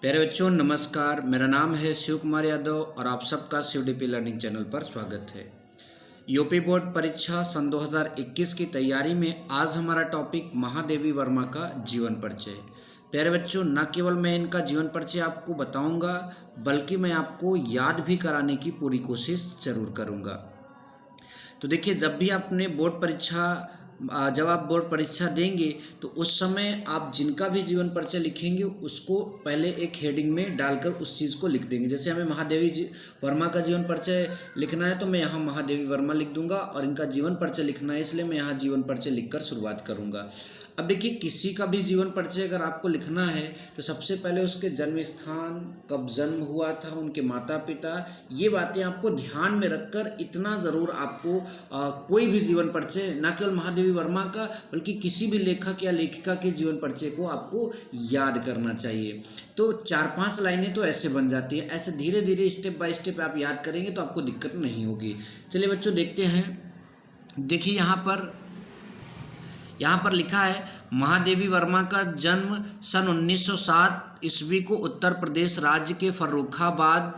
प्यारे बच्चों नमस्कार। मेरा नाम है शिव कुमार यादव और आप सबका शिवडीपी लर्निंग चैनल पर स्वागत है। यूपी बोर्ड परीक्षा सन 2021 की तैयारी में आज हमारा टॉपिक महादेवी वर्मा का जीवन परिचय। प्यारे बच्चों, न केवल मैं इनका जीवन परिचय आपको बताऊंगा बल्कि मैं आपको याद भी कराने की पूरी कोशिश जरूर करूंगा। तो देखिए, जब आप बोर्ड परीक्षा देंगे तो उस समय आप जिनका भी जीवन परिचय लिखेंगे उसको पहले एक हेडिंग में डालकर उस चीज़ को लिख देंगे। जैसे हमें महादेवी वर्मा का जीवन परिचय लिखना है तो मैं यहाँ महादेवी वर्मा लिख दूंगा, और इनका जीवन परिचय लिखना है इसलिए मैं यहाँ जीवन परिचय लिखकर शुरुआत करूँगा। अब देखिए, किसी का भी जीवन परिचय अगर आपको लिखना है तो सबसे पहले उसके जन्म स्थान, कब जन्म हुआ था, उनके माता पिता, ये बातें आपको ध्यान में रखकर इतना ज़रूर आपको कोई भी जीवन परिचय, न केवल महादेवी वर्मा का बल्कि किसी भी लेखक या लेखिका के जीवन परिचय को आपको याद करना चाहिए। तो 4-5 लाइनें तो ऐसे बन जाती है। ऐसे धीरे धीरे स्टेप बाय स्टेप आप याद करेंगे तो आपको दिक्कत नहीं होगी। चलिए बच्चों देखते हैं। देखिए यहाँ पर लिखा है महादेवी वर्मा का जन्म सन 1907 ईस्वी को उत्तर प्रदेश राज्य के फर्रुखाबाद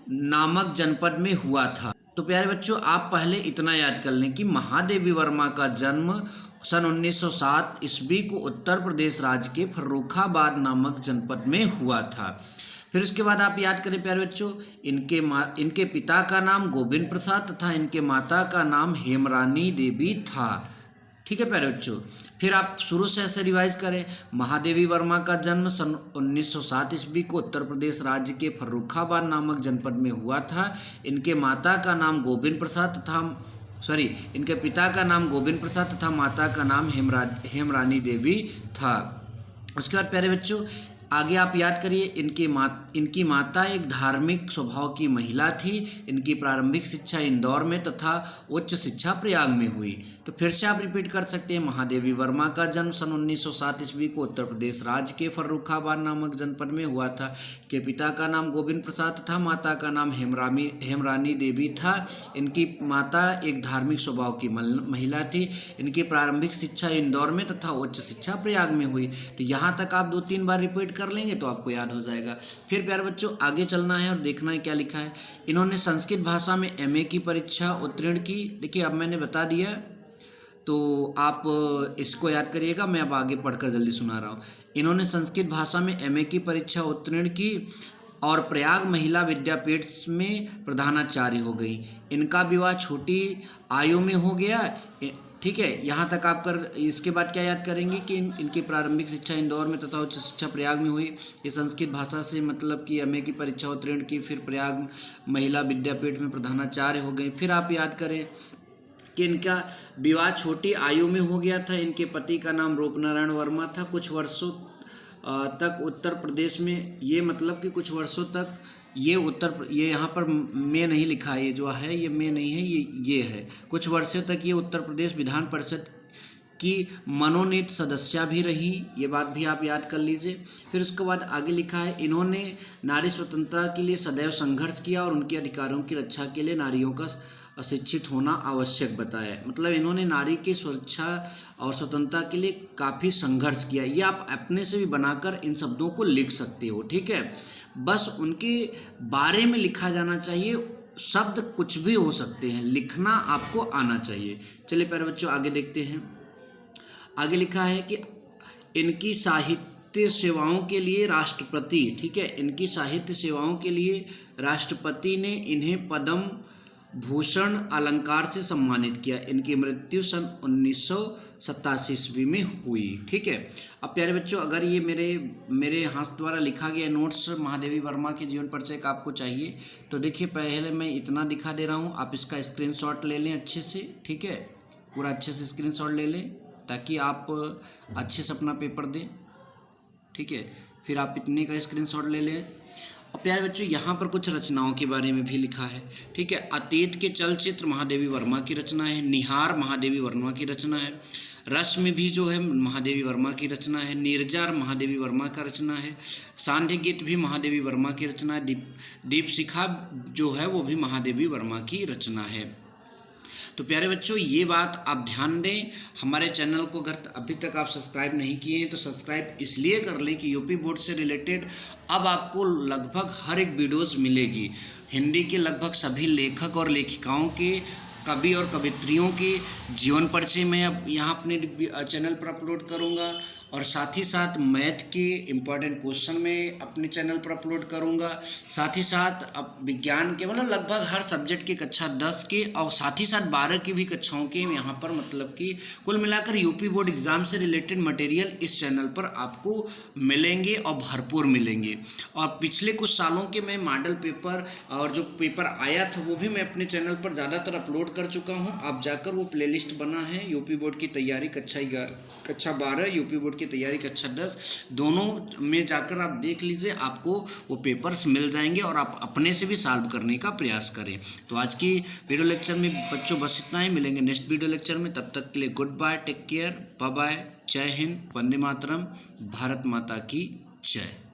नामक जनपद में हुआ था। तो प्यारे बच्चों, आप पहले इतना याद कर लें कि महादेवी वर्मा का जन्म सन 1907 ईस्वी को उत्तर प्रदेश राज्य के फर्रुखाबाद नामक जनपद में हुआ था। फिर उसके बाद आप याद करें प्यारे बच्चों, इनके पिता का नाम गोविंद प्रसाद तथा इनके माता का नाम हेमरानी देवी था। ठीक है प्यारे बच्चों, फिर आप शुरू से ऐसे रिवाइज करें। महादेवी वर्मा का जन्म सन 1907 ईस्वी को उत्तर प्रदेश राज्य के फर्रुखाबाद नामक जनपद में हुआ था। इनके पिता का नाम गोविंद प्रसाद तथा माता का नाम हेमरानी देवी था। उसके बाद प्यारे बच्चों आगे आप याद करिए, इनकी माता एक धार्मिक स्वभाव की महिला थी। इनकी प्रारंभिक शिक्षा इंदौर में तथा उच्च शिक्षा प्रयाग में हुई। तो फिर से आप रिपीट कर सकते हैं। महादेवी वर्मा का जन्म सन 1907 ईस्वी को उत्तर प्रदेश राज्य के फर्रुखाबाद नामक जनपद में हुआ था। इनके पिता का नाम गोविंद प्रसाद तथा माता का नाम हेमरानी देवी था। इनकी माता एक धार्मिक स्वभाव की महिला थी। इनकी प्रारंभिक शिक्षा इंदौर में तथा उच्च शिक्षा प्रयाग में हुई। तो यहाँ तक आप 2-3 बार रिपीट कर लेंगे तो आपको याद हो जाएगा। फिर प्यारे बच्चों आगे चलना है और देखना है क्या लिखा है। इन्होंने संस्कृत भाषा में MA की परीक्षा उत्तीर्ण की। देखिए, अब मैंने बता दिया तो आप इसको याद करिएगा। मैं अब आगे पढ़कर जल्दी सुना रहा हूँ। इन्होंने संस्कृत भाषा में MA की परीक्षा उत्तीर्ण की और प्रयाग महिला विद्यापीठ में प्रधानाचार्य हो गई। इनका विवाह छोटी आयु में हो गया। ठीक है, यहाँ तक आप कर। इसके बाद क्या याद करेंगे कि इनकी प्रारंभिक शिक्षा इंदौर में तथा उच्च शिक्षा प्रयाग में हुई। ये संस्कृत भाषा से मतलब कि MA की परीक्षा उत्तीर्ण की, फिर प्रयाग महिला विद्यापीठ में प्रधानाचार्य हो गई। फिर आप याद करें कि इनका विवाह छोटी आयु में हो गया था। इनके पति का नाम रूपनारायण वर्मा था। कुछ वर्षों तक उत्तर प्रदेश में, ये मतलब कि कुछ वर्षों तक ये यहाँ पर में नहीं लिखा है, ये जो है ये में नहीं है, ये है। कुछ वर्षों तक ये उत्तर प्रदेश विधान परिषद की मनोनीत सदस्या भी रही। ये बात भी आप याद कर लीजिए। फिर उसके बाद आगे लिखा है, इन्होंने नारी स्वतंत्रता के लिए सदैव संघर्ष किया और उनके अधिकारों की रक्षा के लिए नारियों का अशिक्षित होना आवश्यक बताया। मतलब इन्होंने नारी की सुरक्षा और स्वतंत्रता के लिए काफ़ी संघर्ष किया। ये आप अपने से भी बनाकर इन शब्दों को लिख सकते हो। ठीक है, बस उनके बारे में लिखा जाना चाहिए। शब्द कुछ भी हो सकते हैं, लिखना आपको आना चाहिए। चलिए प्यारे बच्चों आगे देखते हैं। आगे लिखा है कि इनकी साहित्य सेवाओं के लिए राष्ट्रपति, ठीक है, इनकी साहित्य सेवाओं के लिए राष्ट्रपति ने इन्हें पद्म भूषण अलंकार से सम्मानित किया। इनकी मृत्यु सन 1987 ईस्वी में हुई। ठीक है, अब प्यारे बच्चों अगर ये मेरे हाथ द्वारा लिखा गया नोट्स महादेवी वर्मा के जीवन परिचय का आपको चाहिए तो देखिए, पहले मैं इतना दिखा दे रहा हूँ, आप इसका स्क्रीनशॉट ले लें अच्छे से। ठीक है, पूरा अच्छे से स्क्रीनशॉट ले लें ताकि आप अच्छे से अपना पेपर दें। ठीक है, फिर आप इतने का स्क्रीनशॉट ले लें। और प्यारे बच्चों यहाँ पर कुछ रचनाओं के बारे में भी लिखा है। ठीक है, अतीत के चलचित्र महादेवी वर्मा की रचना है। निहार महादेवी वर्मा की रचना है। रश्मि भी जो है महादेवी वर्मा की रचना है। नीरजा महादेवी वर्मा का रचना है। सांध्य गीत भी महादेवी वर्मा की रचना है। दीपशिखा जो है वो भी महादेवी वर्मा की रचना है। तो प्यारे बच्चों ये बात आप ध्यान दें, हमारे चैनल को अगर अभी तक आप सब्सक्राइब नहीं किए हैं तो सब्सक्राइब इसलिए कर लें कि यूपी बोर्ड से रिलेटेड अब आपको लगभग हर एक वीडियोस मिलेगी। हिंदी के लगभग सभी लेखक और लेखिकाओं के, कवि और कवित्रियों के जीवन परिचय मैं अब यहाँ अपने चैनल पर अपलोड करूँगा, और साथ ही साथ मैथ के इम्पॉर्टेंट क्वेश्चन में अपने चैनल पर अपलोड करूँगा। साथ ही साथ अब विज्ञान के मतलब लगभग हर सब्जेक्ट की कक्षा 10 के और साथ ही साथ 12 की भी कक्षाओं के यहाँ पर मतलब कि कुल मिलाकर यूपी बोर्ड एग्ज़ाम से रिलेटेड मटेरियल इस चैनल पर आपको मिलेंगे और भरपूर मिलेंगे। और पिछले कुछ सालों के मैं मॉडल पेपर और जो पेपर आया था वो भी मैं अपने चैनल पर ज़्यादातर अपलोड कर चुका हूँ। आप जाकर वो प्लेलिस्ट बना है यूपी बोर्ड की तैयारी कक्षा 12, यूपी बोर्ड की तैयारी कक्षा 10, दोनों में जाकर आप देख लीजिए, आपको वो पेपर्स मिल जाएंगे और आप अपने से भी सॉल्व करने का प्रयास करें। तो आज की वीडियो लेक्चर में बच्चों बस इतना ही, मिलेंगे नेक्स्ट वीडियो लेक्चर में। तब तक के लिए good bye, take care, bye bye, जय हिंद, वंदे मातरम, भारत माता की जय।